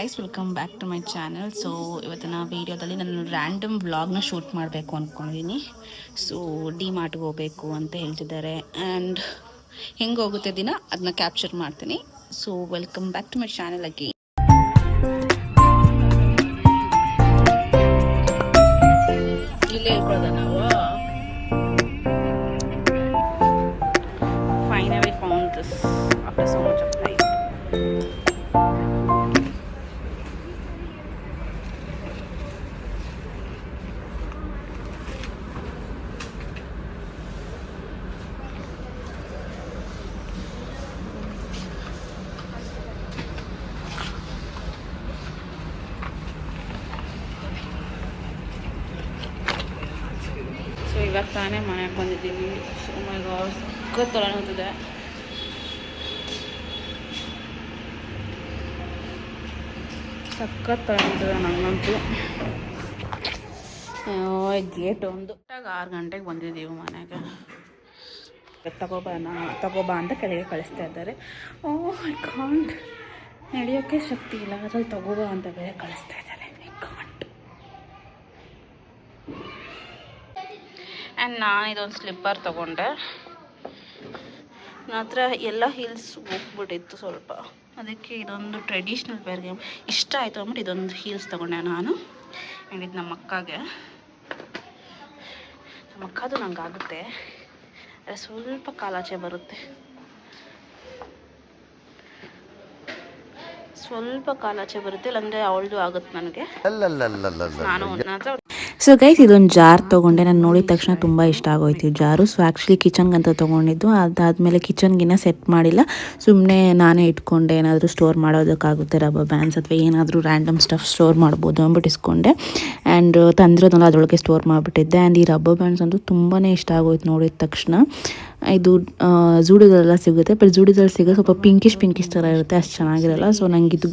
Guys, welcome back to my channel. So ಇವತ್ತಿನ ವೀಡಿಯೋದಲ್ಲಿ ನಾನು ರ್ಯಾಂಡಮ್ ವ್ಲಾಗ್ನ ಶೂಟ್ ಮಾಡಬೇಕು ಅಂದ್ಕೊಂಡಿದ್ದೀನಿ. ಸೊ ಡಿ ಮಾರ್ಟ್ಗೆ ಹೋಗಬೇಕು ಅಂತ ಹೇಳ್ತಿದ್ದಾರೆ ಆ್ಯಂಡ್ ಹೆಂಗೆ ಹೋಗುತ್ತೆ ದಿನ ಅದನ್ನ ಕ್ಯಾಪ್ಚರ್ ಮಾಡ್ತೀನಿ. So welcome back to my channel again. ಇಲ್ಲೇ ಹೇಳ್ಕೊಳ್ಳೋದ ನಾವು. Finally found this after so much of time. So ಇವಾಗ ತಾನೇ ಮನೆಗೆ ಬಂದಿದ್ದೀನಿ. ಸೊ ಮೈ ಗಾಡ್, ಸಖತ್ ತಲೆನೋವ್ತಿದೆ. ಸಖತ್ ತಲೆನೋವ್ತಿದೆ ನನಗಂತೂ. ಗೇಟ್ ಒಂದು 6 ಗಂಟೆಗೆ ಬಂದಿದ್ದೀವಿ ಮನೆಗೆ. ತಗೋಬಾ ಅಂತ ಕೆಳಗೆ ಕಳಿಸ್ತಾ ಇದ್ದಾರೆ. ಐ ಕಾಂಟ್, ನಡೆಯೋಕ್ಕೆ ಶಕ್ತಿ ಇಲ್ಲ, ಅದ್ರಲ್ಲಿ ತಗೋಬಾ ಅಂತ ಬೇರೆ ಕಳಿಸ್ತಾ ಇದ್ದಾರೆ. I can't. ಆ್ಯಂಡ್ ನಾನು ಇದೊಂದು ಸ್ಲಿಪ್ಪರ್ ತೊಗೊಂಡೆ. ನನ್ನ ಹತ್ರ ಎಲ್ಲ ಹೀಲ್ಸ್ ಹೋಗ್ಬಿಟ್ಟಿತ್ತು ಸ್ವಲ್ಪ, ಅದಕ್ಕೆ ಇದೊಂದು ಟ್ರೆಡಿಷ್ನಲ್ ವೇರ್ಗೆ ಇಷ್ಟ ಆಯಿತು ಅಂದ್ಬಿಟ್ಟು ಇದೊಂದು ಹೀಲ್ಸ್ ತೊಗೊಂಡೆ ನಾನು. ಆ್ಯಂಡ್ ಇದು ನಮ್ಮ ಅಕ್ಕಗೆ. ನಮ್ಮ ಅಕ್ಕದು ನಂಗೆ ಆಗುತ್ತೆ, ಆದರೆ ಸ್ವಲ್ಪ ಕಾಲಾಚೆ ಬರುತ್ತೆ. ಇಲ್ಲಾಂದರೆ ಅವಳದು ಆಗುತ್ತೆ ನನಗೆ. ನಾನು ಸೊ ಗೈಸ್, ಇದೊಂದು ಜಾರ್ ತೊಗೊಂಡೆ. ನಾನು ನೋಡಿದ ತಕ್ಷಣ ತುಂಬ ಇಷ್ಟ ಆಗೋಯ್ತು ಜಾರು. ಸೊ ಆ್ಯಕ್ಚುಲಿ ಕಿಚನ್ಗೆ ಅಂತ ತೊಗೊಂಡಿದ್ದು. ಅದಾದಮೇಲೆ ಕಿಚನ್ಗಿನ್ನ ಸೆಟ್ ಮಾಡಿಲ್ಲ, ಸುಮ್ಮನೆ ನಾನೇ ಇಟ್ಕೊಂಡೆ. ಏನಾದರೂ ಸ್ಟೋರ್ ಮಾಡೋದಕ್ಕಾಗುತ್ತೆ, ರಬ್ಬರ್ ಬ್ಯಾಂಡ್ಸ್ ಅಥವಾ ಏನಾದರೂ ರ್ಯಾಂಡಮ್ ಸ್ಟಫ್ ಸ್ಟೋರ್ ಮಾಡ್ಬೋದು ಅಂದ್ಬಿಟ್ಟು ಇಸ್ಕೊಂಡೆ. ಆ್ಯಂಡ್ ತಂದಿರೋದನ್ನ ಅದರೊಳಗೆ ಸ್ಟೋರ್ ಮಾಡಿಬಿಟ್ಟಿದ್ದೆ. ಆ್ಯಂಡ್ ಈ ರಬ್ಬರ್ ಬ್ಯಾಂಡ್ಸ್ ಅಂತೂ ತುಂಬಾ ಇಷ್ಟ ಆಗೋಯ್ತು ನೋಡಿದ ತಕ್ಷಣ. ಇದು ಝೂಡಿದೆಲ್ಲ ಸಿಗುತ್ತೆ, ಬಟ್ ಝೂಡಿದಲ್ಲಿ ಸಿಗೋ ಸ್ವಲ್ಪ ಪಿಂಕಿಶ್ ಥರ ಇರುತ್ತೆ, ಅಷ್ಟು ಚೆನ್ನಾಗಿರಲ್ಲ. ಸೊ ನನಗೆ ಇದು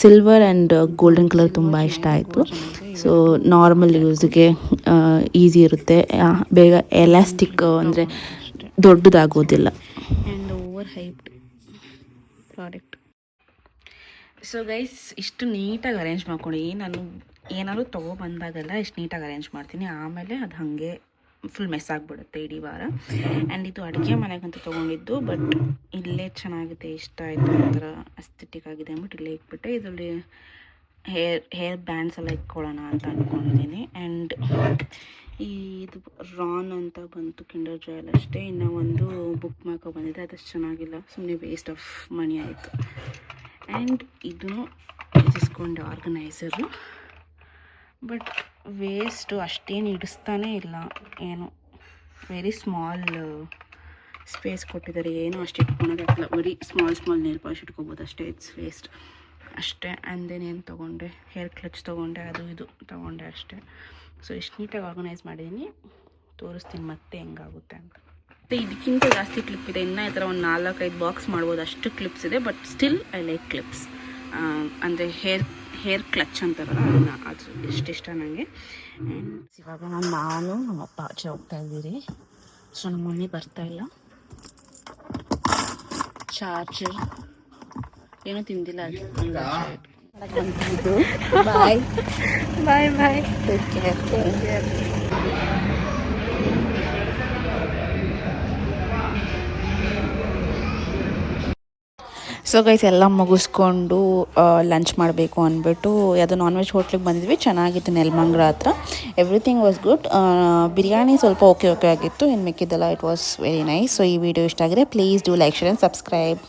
ಸಿಲ್ವರ್ ಆ್ಯಂಡ್ ಗೋಲ್ಡನ್ ಕಲರ್ ತುಂಬ ಇಷ್ಟ ಆಯಿತು. ಸೊ ನಾರ್ಮಲ್ ಯೂಸ್ಗೆ ಈಸಿ ಇರುತ್ತೆ, ಬೇಗ ಎಲಾಸ್ಟಿಕ್ ಅಂದರೆ ದೊಡ್ಡದಾಗೋದಿಲ್ಲ. And over hyped product. So guys, ಇಷ್ಟು ನೀಟಾಗಿ ಅರೇಂಜ್ ಮಾಡ್ಕೊಂಡು ನಾನು ಏನಾದರೂ ತೊಗೊಬಂದಾಗೆಲ್ಲ ಇಷ್ಟು ನೀಟಾಗಿ ಅರೇಂಜ್ ಮಾಡ್ತೀನಿ. ಆಮೇಲೆ ಅದು ಹಾಗೆ ಫುಲ್ ಮೆಸ್ ಆಗಿಬಿಡುತ್ತೆ ಇಡೀ ವಾರ. ಆ್ಯಂಡ್ ಇದು ಅಡುಗೆ ಮನೆಗಂತ ತೊಗೊಂಡಿದ್ದು, ಬಟ್ ಇಲ್ಲೇ ಚೆನ್ನಾಗಿದೆ, ಇಷ್ಟ ಆಯಿತು, ಒಂಥರ ಅಸ್ಥೆಟಿಕ್ ಆಗಿದೆ ಅಂದ್ಬಿಟ್ಟು ಇಲ್ಲೇ ಇಟ್ಬಿಟ್ಟೆ. ಇದರಲ್ಲಿ ಹೇರ್ ಬ್ಯಾಂಡ್ಸ್ ಎಲ್ಲ ಇಟ್ಕೊಳ್ಳೋಣ ಅಂತ ಅಂದ್ಕೊಂಡಿದ್ದೀನಿ. ಆ್ಯಂಡ್ ಇದು ರಾನ್ ಅಂತ ಬಂತು, ಕಿಂಡರ್ ಜಾಯಲ್ ಅಷ್ಟೇ. ಇನ್ನು ಒಂದು ಬುಕ್ ಮಾರ್ಕೋ ಬಂದಿದೆ, ಅದಷ್ಟು ಚೆನ್ನಾಗಿಲ್ಲ, ಸುಮ್ಮನೆ ವೇಸ್ಟ್ ಆಫ್ ಮನಿ ಆಯಿತು. ಆ್ಯಂಡ್ ಇದನ್ನು ಇಸ್ಕೊಂಡೆ ಆರ್ಗನೈಸರು, ಬಟ್ ವೇಸ್ಟು ಅಷ್ಟೇನು ಇಡಿಸ್ತಾನೇ ಇಲ್ಲ. ಏನು ವೆರಿ ಸ್ಮಾಲ್ ಸ್ಪೇಸ್ ಕೊಟ್ಟಿದ್ದಾರೆ, ಏನೂ ಅಷ್ಟು ಇಟ್ಕೊಳೋದಾಗಲ್ಲ. ವೆರಿ ಸ್ಮಾಲ್ ನೇಲ್ ಪಾಲಿಶ್ ಇಟ್ಕೊಬೋದು ಅಷ್ಟೇ, ಇಟ್ಸ್ ವೇಸ್ಟ್ ಅಷ್ಟೇ. ಆ್ಯಂಡ್ ದೆನ್ ಏನು ತೊಗೊಂಡೆ, ಹೇರ್ ಕ್ಲಚ್ ತೊಗೊಂಡೆ, ಅದು ಇದು ತೊಗೊಂಡೆ ಅಷ್ಟೇ. ಸೊ ಇಷ್ಟು ನೀಟಾಗಿ ಆರ್ಗನೈಸ್ ಮಾಡಿದ್ದೀನಿ, ತೋರಿಸ್ತೀನಿ ಮತ್ತೆ ಹೆಂಗಾಗುತ್ತೆ ಅಂತ. ಮತ್ತು ಇದಕ್ಕಿಂತ ಜಾಸ್ತಿ ಕ್ಲಿಪ್ ಇದೆ, ಇನ್ನೂ ಈ ಥರ ಒಂದು 4-5 ಬಾಕ್ಸ್ ಮಾಡ್ಬೋದು, ಅಷ್ಟು ಕ್ಲಿಪ್ಸ್ ಇದೆ. But still I like clips. ಅಂದರೆ ಹೇರ್ ಕ್ಲಚ್ ಅಂತಾರಲ್ಲ, ಅದನ್ನು ಅದು ಇಷ್ಟ ನನಗೆ. ಆ್ಯಂಡ್ ಇವಾಗ ನಾನು ನಮ್ಮ ಅಪ್ಪ ಆಚೆ ಹೋಗ್ತಾ ಇದ್ದೀರಿ. ಸೊ ನಮ್ಮ ಮಮ್ಮಿ ಬರ್ತಾಯಿಲ್ಲ. ಚಾರ್ಜರ್ ಏನೂ ತಿಂದಿಲ್ಲ, ಅದು ಬಾಯ್ ಬಾಯ್ ಬಾಯ್, ಟೇಕ್ ಕೇರ್. ಸೊ ಗೈಸ್, ಎಲ್ಲ ಮುಗಿಸ್ಕೊಂಡು ಲಂಚ್ ಮಾಡಬೇಕು ಅಂದ್ಬಿಟ್ಟು ಯಾವುದೋ ನಾನ್ ವೆಜ್ ಹೋಟ್ಲಿಗೆ ಬಂದಿದ್ವಿ. ಚೆನ್ನಾಗಿತ್ತು, ನೆಲಮಂಗಲ ಹತ್ರ. Everything was good. ಬಿರಿಯಾನಿ ಸ್ವಲ್ಪ ಓಕೆ ಆಗಿತ್ತು, ಇನ್ನು ಮಿಕ್ಕಿದ್ದೆಲ್ಲ it was very nice. So ಈ ವಿಡಿಯೋ ಇಷ್ಟ ಆಗಿದ್ರೆ please do like, share and subscribe.